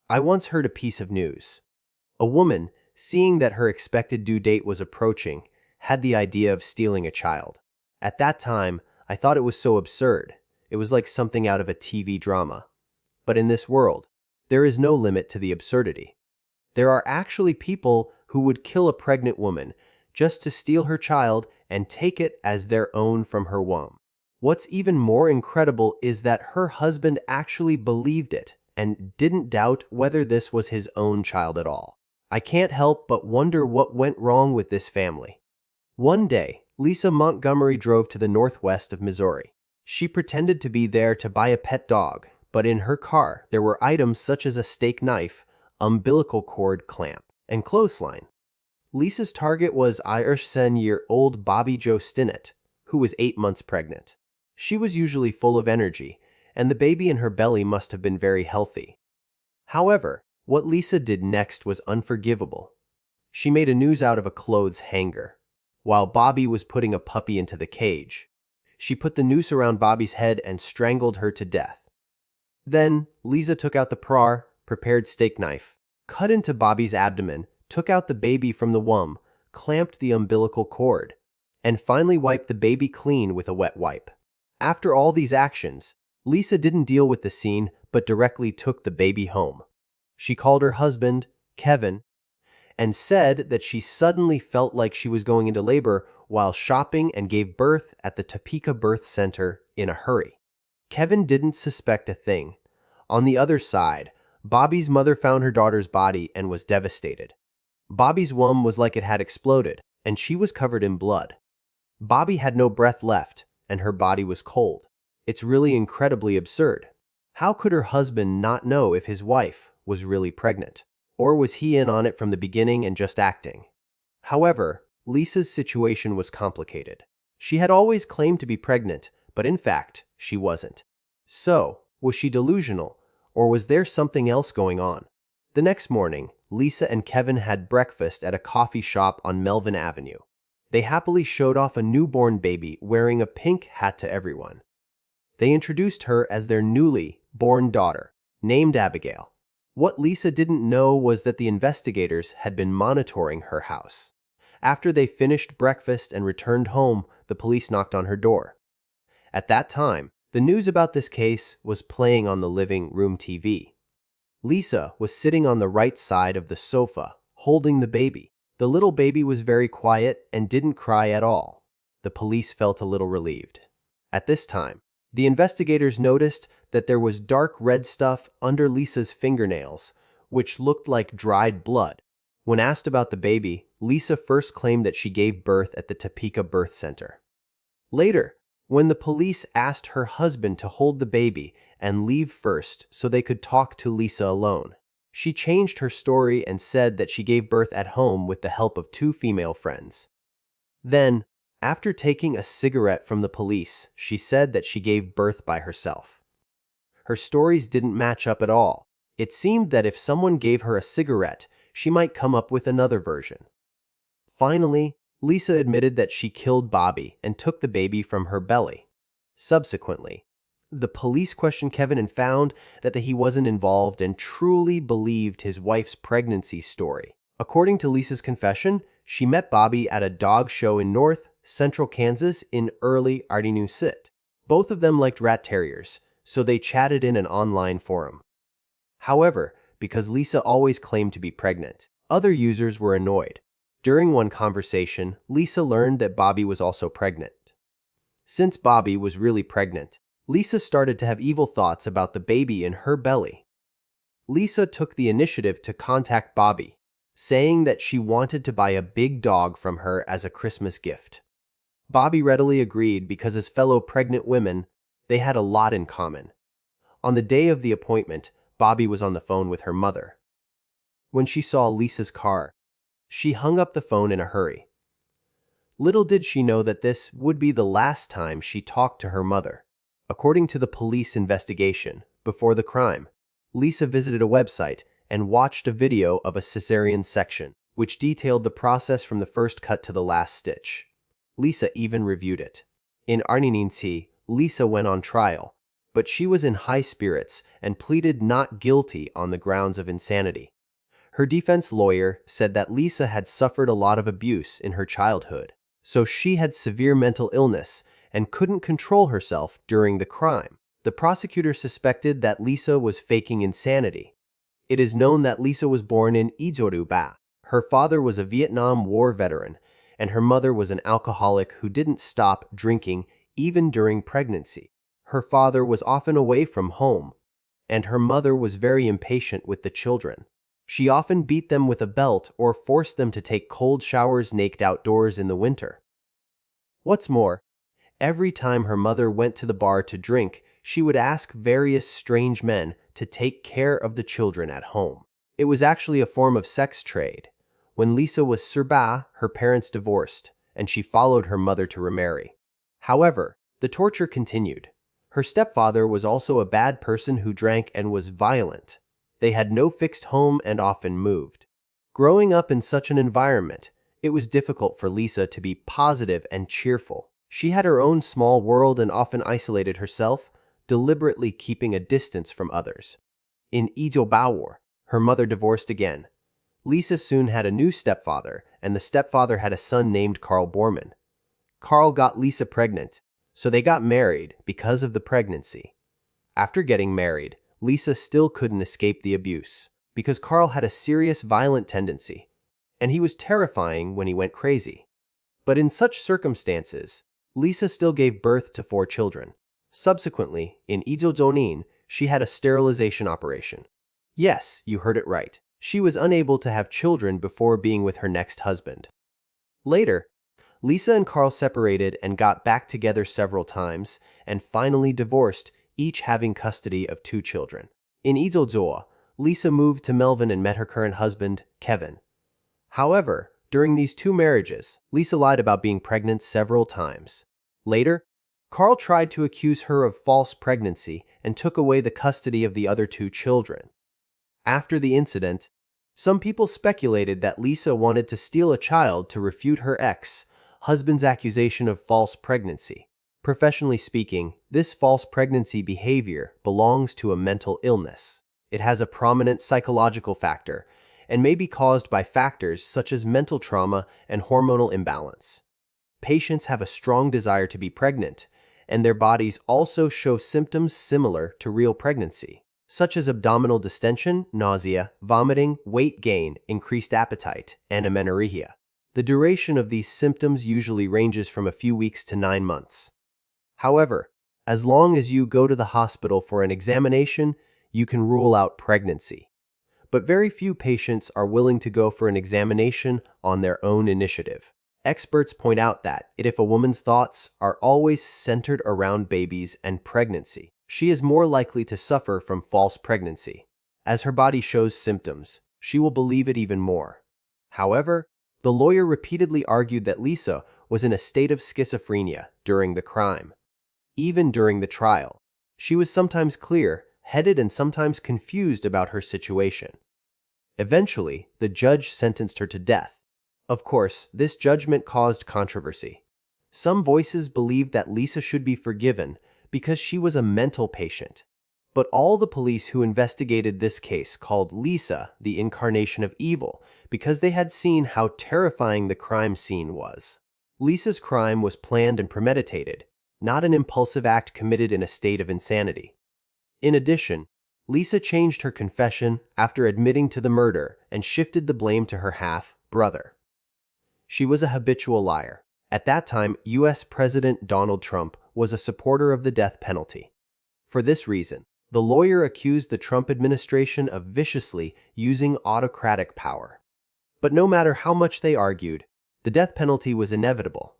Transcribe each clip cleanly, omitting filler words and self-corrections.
I once heard a piece of news. A woman, seeing that her expected due date was approaching, had the idea of stealing a child. At that time, I thought it was so absurd. It was like something out of a TV drama. But in this world, there is no limit to the absurdity. There are actually people who would kill a pregnant woman just to steal her child and take it as their own from her womb. What's even more incredible is that her husband actually believed it and didn't doubt whether this was his own child at all. I can't help but wonder what went wrong with this family. One day, Lisa Montgomery drove to the northwest of Missouri. She pretended to be there to buy a pet dog, but in her car there were items such as a steak knife, umbilical cord clamp, and clothesline. Lisa's target was Irish-10-year-old Bobby Jo Stinnett, who was 8 months pregnant. She was usually full of energy, and the baby in her belly must have been very healthy. However, what Lisa did next was unforgivable. She made a noose out of a clothes hanger. While Bobby was putting a puppy into the cage, she put the noose around Bobby's head and strangled her to death. Then, Lisa took out the prepared steak knife, cut into Bobby's abdomen, took out the baby from the womb, clamped the umbilical cord, and finally wiped the baby clean with a wet wipe. After all these actions, Lisa didn't deal with the scene but directly took the baby home. She called her husband, Kevin, and said that she suddenly felt like she was going into labor while shopping and gave birth at the Topeka Birth Center in a hurry. Kevin didn't suspect a thing. On the other side, Bobby's mother found her daughter's body and was devastated. Bobby's womb was like it had exploded, and she was covered in blood. Bobby had no breath left, and her body was cold. It's really incredibly absurd. How could her husband not know if his wife was really pregnant? Or was he in on it from the beginning and just acting? However, Lisa's situation was complicated. She had always claimed to be pregnant, but in fact, she wasn't. So, was she delusional, or was there something else going on? The next morning, Lisa and Kevin had breakfast at a coffee shop on Melvin Avenue. They happily showed off a newborn baby wearing a pink hat to everyone. They introduced her as their newly born daughter, named Abigail. What Lisa didn't know was that the investigators had been monitoring her house. After they finished breakfast and returned home, the police knocked on her door. At that time, the news about this case was playing on the living room TV. Lisa was sitting on the right side of the sofa, holding the baby. The little baby was very quiet and didn't cry at all. The police felt a little relieved. At this time, the investigators noticed that there was dark red stuff under Lisa's fingernails, which looked like dried blood. When asked about the baby, Lisa first claimed that she gave birth at the Topeka Birth Center. Later, when the police asked her husband to hold the baby and leave first so they could talk to Lisa alone, she changed her story and said that she gave birth at home with the help of 2 female friends. Then, after taking a cigarette from the police, she said that she gave birth by herself. Her stories didn't match up at all. It seemed that if someone gave her a cigarette, she might come up with another version. Finally, Lisa admitted that she killed Bobby and took the baby from her belly. Subsequently, the police questioned Kevin and found that he wasn't involved and truly believed his wife's pregnancy story. According to Lisa's confession, she met Bobby at a dog show in North Central Kansas in early Ardenusit. Both of them liked rat terriers, so they chatted in an online forum. However, because Lisa always claimed to be pregnant, other users were annoyed. During one conversation, Lisa learned that Bobby was also pregnant. Since Bobby was really pregnant, Lisa started to have evil thoughts about the baby in her belly. Lisa took the initiative to contact Bobby, saying that she wanted to buy a big dog from her as a Christmas gift. Bobby readily agreed because as fellow pregnant women, they had a lot in common. On the day of the appointment, Bobby was on the phone with her mother. When she saw Lisa's car, she hung up the phone in a hurry. Little did she know that this would be the last time she talked to her mother. According to the police investigation, before the crime, Lisa visited a website and watched a video of a cesarean section, which detailed the process from the first cut to the last stitch. Lisa even reviewed it. In Ardenusit, Lisa went on trial, but she was in high spirits and pleaded not guilty on the grounds of insanity. Her defense lawyer said that Lisa had suffered a lot of abuse in her childhood, so she had severe mental illness and couldn't control herself during the crime. The prosecutor suspected that Lisa was faking insanity. It is known that Lisa was born in Izoruba. Her father was a Vietnam War veteran, and her mother was an alcoholic who didn't stop drinking even during pregnancy. Her father was often away from home, and her mother was very impatient with the children. She often beat them with a belt or forced them to take cold showers naked outdoors in the winter. What's more, every time her mother went to the bar to drink, she would ask various strange men to take care of the children at home. It was actually a form of sex trade. When Lisa was Serba, her parents divorced, and she followed her mother to remarry. However, the torture continued. Her stepfather was also a bad person who drank and was violent. They had no fixed home and often moved. Growing up in such an environment, it was difficult for Lisa to be positive and cheerful. She had her own small world and often isolated herself, deliberately keeping a distance from others. In Izobaur, her mother divorced again. Lisa soon had a new stepfather, and the stepfather had a son named Carl Bormann. Carl got Lisa pregnant, so they got married because of the pregnancy. After getting married, Lisa still couldn't escape the abuse, because Carl had a serious violent tendency, and he was terrifying when he went crazy. But in such circumstances, Lisa still gave birth to 4 children. Subsequently, in Izozonin, she had a sterilization operation. Yes, you heard it right. She was unable to have children before being with her next husband. Later, Lisa and Carl separated and got back together several times, and finally divorced, each having custody of 2 children. In Izozoa, Lisa moved to Melvin and met her current husband, Kevin. However, during these 2 marriages, Lisa lied about being pregnant several times. Later, Carl tried to accuse her of false pregnancy and took away the custody of the other 2 children. After the incident, some people speculated that Lisa wanted to steal a child to refute her ex-husband's accusation of false pregnancy. Professionally speaking, this false pregnancy behavior belongs to a mental illness. It has a prominent psychological factor and may be caused by factors such as mental trauma and hormonal imbalance. Patients have a strong desire to be pregnant, and their bodies also show symptoms similar to real pregnancy, such as abdominal distension, nausea, vomiting, weight gain, increased appetite, and amenorrhea. The duration of these symptoms usually ranges from a few weeks to 9 months. However, as long as you go to the hospital for an examination, you can rule out pregnancy. But very few patients are willing to go for an examination on their own initiative. Experts point out that if a woman's thoughts are always centered around babies and pregnancy, she is more likely to suffer from false pregnancy. As her body shows symptoms, she will believe it even more. However, the lawyer repeatedly argued that Lisa was in a state of schizophrenia during the crime. Even during the trial, she was sometimes clear-headed and sometimes confused about her situation. Eventually, the judge sentenced her to death. Of course, this judgment caused controversy. Some voices believed that Lisa should be forgiven because she was a mental patient. But all the police who investigated this case called Lisa the incarnation of evil because they had seen how terrifying the crime scene was. Lisa's crime was planned and premeditated, not an impulsive act committed in a state of insanity. In addition, Lisa changed her confession after admitting to the murder and shifted the blame to her half-brother. She was a habitual liar. At that time, U.S. President Donald Trump was a supporter of the death penalty. For this reason, the lawyer accused the Trump administration of viciously using autocratic power. But no matter how much they argued, the death penalty was inevitable.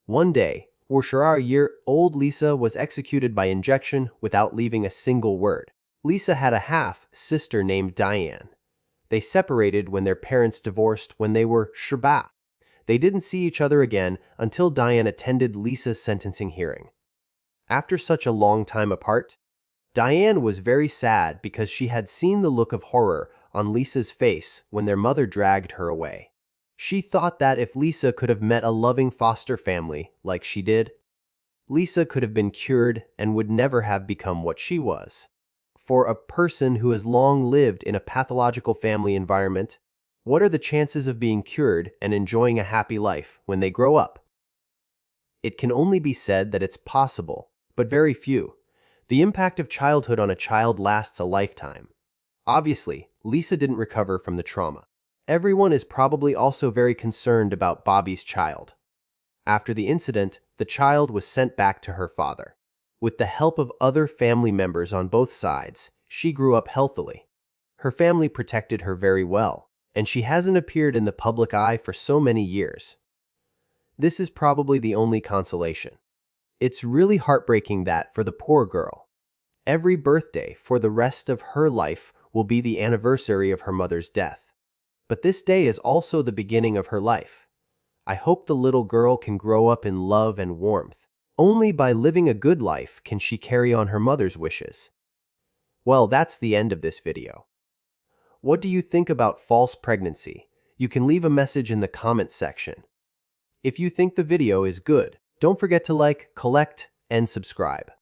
One day, 4-year-old Lisa was executed by injection without leaving a single word. Lisa had a half-sister named Diane. They separated when their parents divorced when they were Sherba. They didn't see each other again until Diane attended Lisa's sentencing hearing. After such a long time apart, Diane was very sad because she had seen the look of horror on Lisa's face when their mother dragged her away. She thought that if Lisa could have met a loving foster family like she did, Lisa could have been cured and would never have become what she was. For a person who has long lived in a pathological family environment, what are the chances of being cured and enjoying a happy life when they grow up? It can only be said that it's possible, but very few. The impact of childhood on a child lasts a lifetime. Obviously, Lisa didn't recover from the trauma. Everyone is probably also very concerned about Bobby's child. After the incident, the child was sent back to her father. With the help of other family members on both sides, she grew up healthily. Her family protected her very well, and she hasn't appeared in the public eye for so many years. This is probably the only consolation. It's really heartbreaking that, for the poor girl, every birthday for the rest of her life will be the anniversary of her mother's death. But this day is also the beginning of her life. I hope the little girl can grow up in love and warmth. Only by living a good life can she carry on her mother's wishes. Well, that's the end of this video. What do you think about false pregnancy? You can leave a message in the comment section. If you think the video is good, don't forget to like, collect, and subscribe.